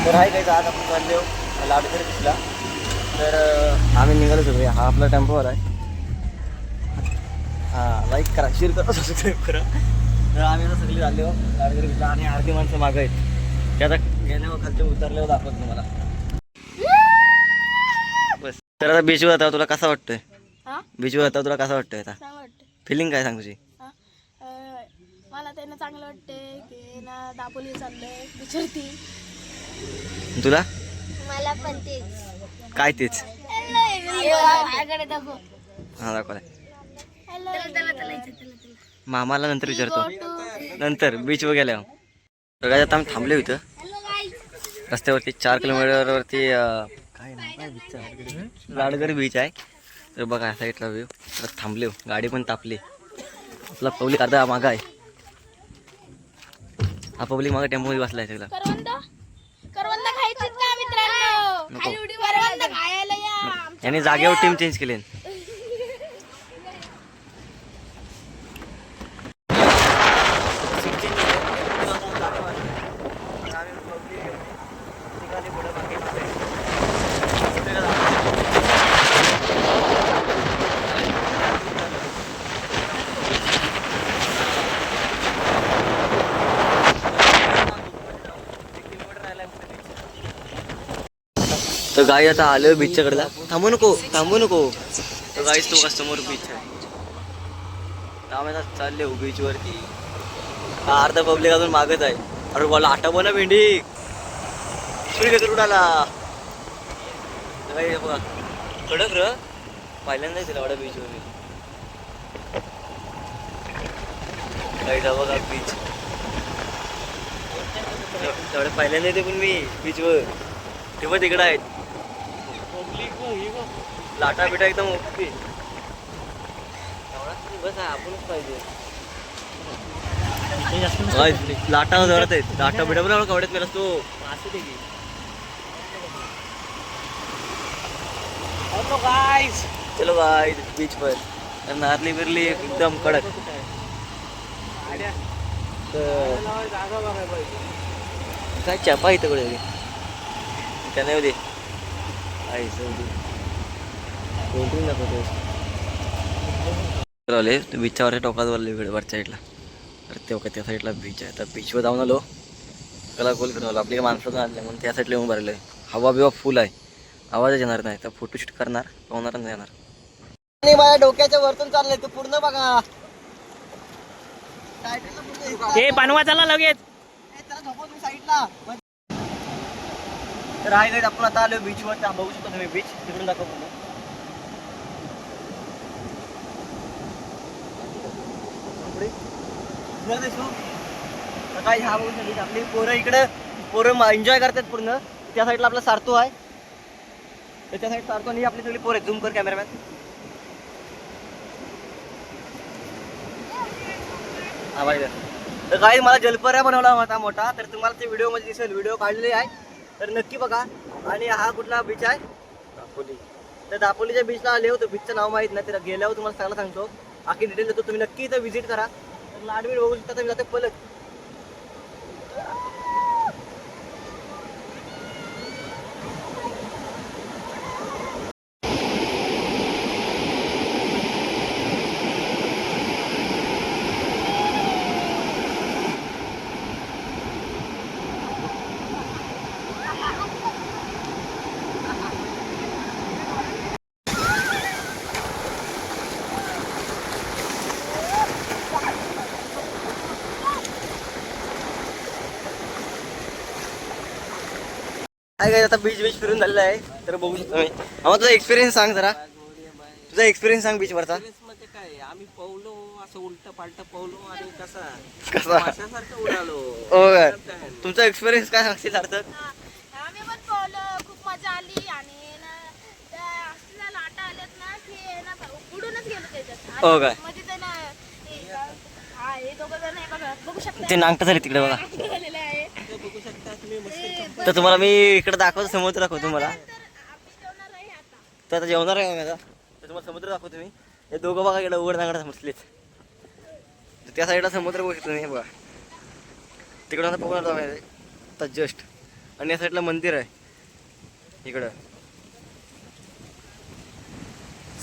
तर आहे काही आज आपण चाललो लाडकर बीचला. तर आम्ही निघालो सगळे. हा आपला टेम्पोवाला आहे. हां, लाईक करा, शेअर करा, सबस्क्राईब करा. तर आम्ही आता सगळे चाललो लाडकर बीचला आणि अर्धी माणसं मागं आहेत. ते आता गेल्यावर खालचे उतरल्यावर दाखवतो तुम्हाला. बस. तर आता बीचवर आता तुला कसा वाटतोय? बीचवर आता तुला कसा वाटतोय? आता फिलिंग काय सांग तुझी? मला त्यांना चांगलं वाटतंय की ना दापोली चाललंय बिचरती. तुला मला पण तेच. काय तेच? दाखव. हा दाखवलाय. मामाला नंतर विचारतो, नंतर बीचवर गेल्यावर. बघा आता आम्ही थांबलो इथं रस्त्यावरती 4 किलोमीटरवरती. काय नाव काय बीचचं? लाडगर बीच आहे. तर बघा साईडला व्ह्यू. तर थांबलो, गाडी पण तापली. आपला पब्लिक अर्धा मागा आहे. हा पब्लिक मागा टेम्पोमध्ये बसलाय सगळा. करवंद खायची का मित्रांनो? नको. करवंद खायला या. याने जागेवर टीम चेंज केली. तर गाई आता आलो बीचच्या कडेला. थांबू नको. तर गाईच तो समोर बीच आहे. आम्ही आता चालले बीच वरती. अर्धा पब्लिक अजून मागत आहे. अरे बोला आठव ना भेंडी उडाला. बघा कडक र पहिल्यांदा तिला वाडा बीच वर. बघा बीच तेवढं पहिल्यांदा येते पण मी बीच वर. तेव्हा तिकडं आहेत लाटा बिटा एकदम ओके. बस आपणच पाहिजे. लाटा जवळत आहेत. लाटा बिटा पण कवड्यात मेला तो. चलो गाइस बीच पर. नारली बिरली एकदम कडक. काय चपा इथं कडे त्याने होते आले बीचच्या टोकावर वरच्या साईडला. तर तेव्हा त्या साईडला बीच आहे. तर बीचवर जाऊन आलो. त्याला गोल करून आलो. आपली माणसं आणले म्हणून त्या साईडला येऊन भरले. हवा बिवा फुल आहे. आवाजच येणार नाही. तर फोटोशूट करणार पाहणार नाही येणार. माझ्या डोक्याच्या वरतून चाललंय तू पूर्ण बघा. हे बनवा चला लगेच. साईडला. तर हाय गाईड आपण आता आलो बीचवर. बघू शकतो तुम्ही बीच तिकडून दाखवतो. काय हा बघू शकतो आपली पोरं इकडे. पोरं एन्जॉय करतात पूर्ण. त्या साईडला आपला सारतो आहे. त्याच्या साईड सारतो आणि आपली सगळी पोरं. झूम कर कॅमेरामॅन. हा बाई. तर काही मला जलपऱ्या बनवला होता मोठा. तर तुम्हाला ते व्हिडिओ मध्ये दिसेल. व्हिडिओ काढलेले आहे तर नक्की बघा. आणि हा कुठला बीच आहे? दापोली. तर दापोलीच्या बीचला आले होतो. बीचचं नाव माहीत नाही. तर गेल्यावर तुम्हाला सगळं सांगतो. आखी डिटेल देतो. तुम्ही नक्की इथं व्हिजिट करा. तर लाडबीड बघू शकता. तुम्ही जाते पलट. काय काय आता बीच फिरून झालेला आहे. तर बघू शकतो मी. आम्हाला तुझा एक्सपिरियन्स सांग जरा. तुझा एक्सपिरियन्स सांग बीच वरचा. मध्ये काय आम्ही पवलो असं उलट पालट पवलो आणि कसा माशासारखं उडालो. तुमचा एक्सपिरियन्स काय सांगशील अर्थात? आम्ही पण पावलं. खूप मजा आली आणि ना त्या असल्या लाटा आल्यात ना की ना उडूनच गेलो त्याच्यात. हो काय? मध्ये ते ना हे दोघं जण आहे बघा. बघू शकता ते नांगट झाले तिकडे बघा. झालेले आहे. बघू शकता तुम्ही मस्त. तर तुम्हाला मी इकडे दाखवतो. समुद्र दाखवतो तुम्हाला. तर आता जेवणार आहे आता. तर तुम्हाला समुद्र दाखवतो मी. हे दोघं बघा इकडे उघड नांगड बसलेत. त्या साईडला समुद्र बघू शकतो तुम्ही. बघा तिकडून आता बघून आता जस्ट आणि या साईडला मंदिर आहे इकडं.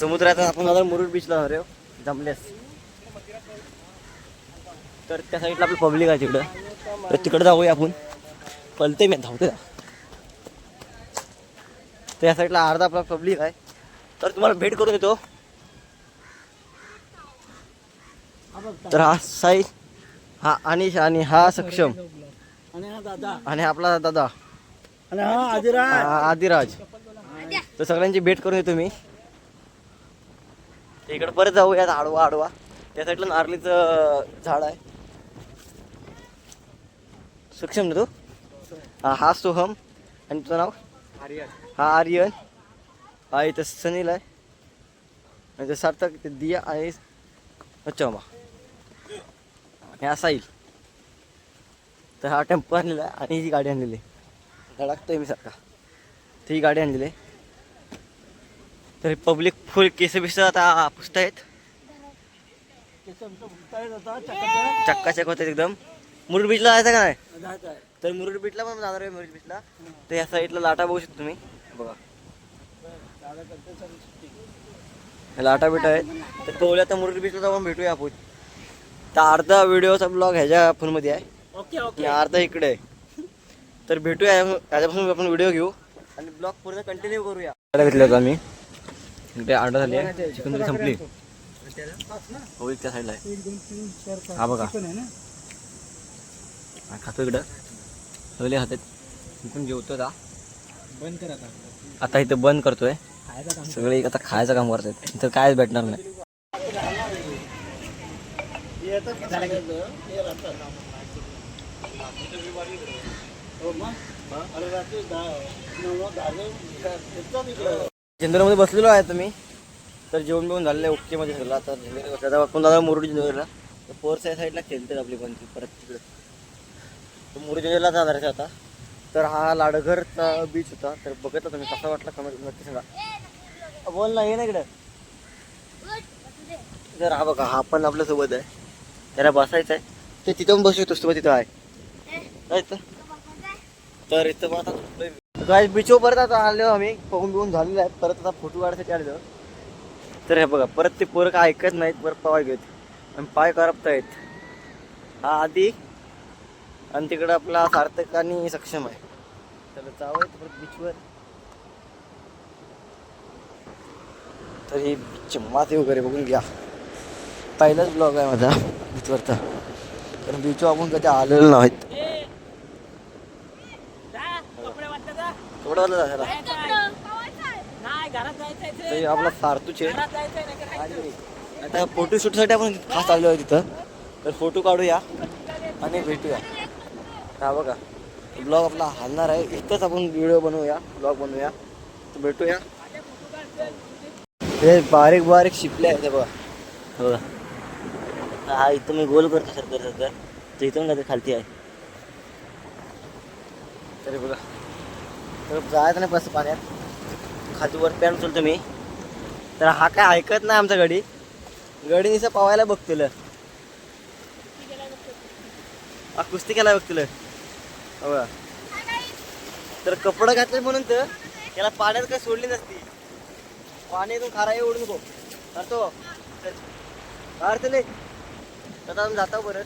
समुद्रात आपण आता मुरुड बीचला जाणार आहे जमल्यास. तर त्या साईडला आपलं पब्लिक आहे तिकडं, तर तिकडं जाऊया आपण. पलते मी धावते. तर या साईडला अर्धा आपला पब्लिक आहे, तर तुम्हाला भेट करून देतो. तर हा साई, हा अनिश आणि हा सक्षम आणि आपला दादा आणि हा आदिराज. तर सगळ्यांची भेट करून येतो मी. इकडे परत जाऊयात आडवा आडवा. त्या साईडला नारळीचं झाड आहे. सक्षम ना तू? हा सोहम आणि तुझं नाव? हा आर्यन. हा इथं सनील आहे आणि ते सार्थक, ते दिया आहे. अच्छा मा ह्या साईल. तर हा टेम्पो आणलेला आहे आणि ही गाडी आणलेली आहे. धडकतोय मी सारखा. तर ही गाडी आणलेली आहे. तर पब्लिक फुल केस बिस आता पुसतायत. चक्काचक होतात एकदम. मुरुड बीचला जायचं का नाही? तर मुरुड बीचला पण जाणार आहे. मुरुड बीचला तर या साईडला लाटा बघू शकतो तुम्ही. बघा लाटा बिटा आहेत. तर पोहल्या तर मुरुड बीचला जाऊन भेटूया आपण. तर अर्धा व्हिडिओचा ब्लॉग ह्याच्या फोनमध्ये आहे आणि अर्धा इकडे आहे. तर भेटूया ह्याच्यापासून आपण व्हिडिओ घेऊ आणि ब्लॉग पूर्ण कंटिन्यू करूया. घेतल्या होता आम्ही. इकडे ऑर्डर झाली आहे. चिकन तरी संपली हो. त्या साईडला आहे. हा बघा खातो इकडं सगळे खातात. इथून जेवतो आता. बंद करा आता इथं बंद करतोय. सगळे आता खायचं काम करतात. इथं कायच भेटणार नाही. चंद्रामध्ये बसलेलो आहे तुम्ही. तर जेवण बिवून झालेलं आहे ओके मध्ये सगळं. आता त्याचा आपण दादा मुरुड जिंजरला. तर पोर्स या साईडला खेळतात आपली पण परत तिकडे. तर मुरुड जिंजरला जाणार आहे आता. तर हा लाडघरचा बीच होता. तर बघितला तुम्ही कसा वाटला कमेंट नक्की सांगा. बोल ना, ये ना इकडे. तर हा बघा हा पण आपल्यासोबत आहे. त्याला बसायचं आहे. ते तिथं पण बसू शकतोस तू. तिथं आहे तर इथं आता काय बीचवर परत आता आलो आम्ही. पाहून बिहून झालेलं आहे. परत आता फोटो काढायसाठी आलो. तर हे बघा परत ते पोरं काय ऐकत नाहीत. परत पाय घेत आणि पाय करपतायत. हा आधी आणि तिकडं आपला सार्थक आणि सक्षम आहे. तर जावं परत बीचवर. तर ही बीच माती वगैरे बघून घ्या. पहिलाच ब्लॉग आहे माझा बीचवरचा. तर बीचवर आपण कधी आलेलो नाहीत. थोडं झालं तर आपला सारतूच आहे. आता फोटोशूटसाठी आपण खास आलो आहे तिथं. तर फोटो काढूया आणि भेटूया. हा बघा ब्लॉग आपला हालणार आहे. इथंच आपण व्हिडिओ बनवूया, ब्लॉग बनवूया. तर भेटूया. हे बारीक बारीक शिपले आहेत बघा. बघा हा इथं मी गोल करतो सरकार. तर इथून काय खालती आहे. तरी बघा तर जायचं नाही कसं पाण्यात. खातीवर पॅन उचलतो मी. तर हा काय ऐकत नाही आमचा गडी. गडी निसं पावायला बघतील. हा कुस्ती केला बघतील. बघा तर कपडं घातले म्हणून तर त्याला पाण्यात काय सोडली नसती. पाण्यातून खारा उडू नको करतो. अर्थ नाही आता आम्ही जातो परत.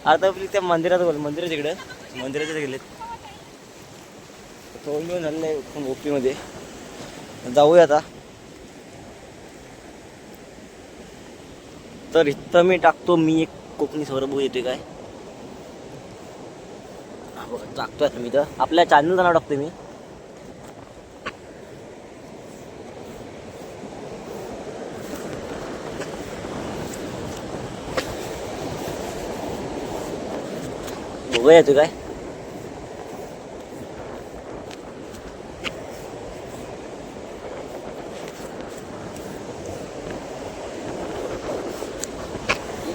आता आपली त्या मंदिरात बोल. मंदिर तिकडे मंदिराच्या गेलेत. थोडं मिळून झालेलं आहे ओपीमध्ये. जाऊया आता. तर इथं मी टाकतो मी एक कोकणी सौरभ बघू येतोय काय टाकतोय आता मी. तर आपल्या चॅनलचं नाव टाकतोय मी. बघूया येतोय काय.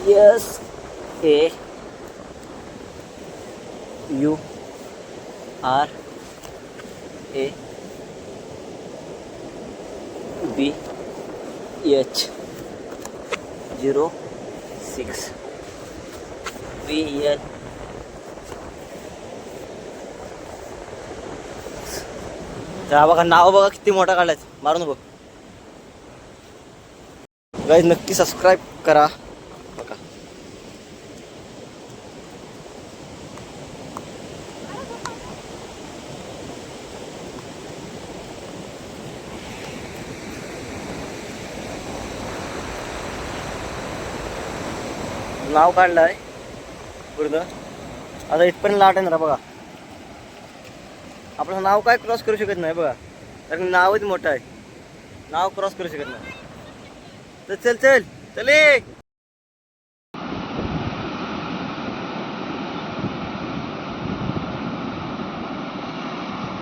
Yes, A U R A B H 06 B N तर हा बघा नाव बघा किती मोठा काढलाय मारून बघ गाईज नक्की सबस्क्राईब करा बघा नाव काढलंय पूर्ण आता इथपर्यंत लाट आहे ना बघा आपलं नाव काय क्रॉस करू शकत नाही बघा कारण नावच मोठं आहे नाव क्रॉस करू शकत नाही तर चल चल चले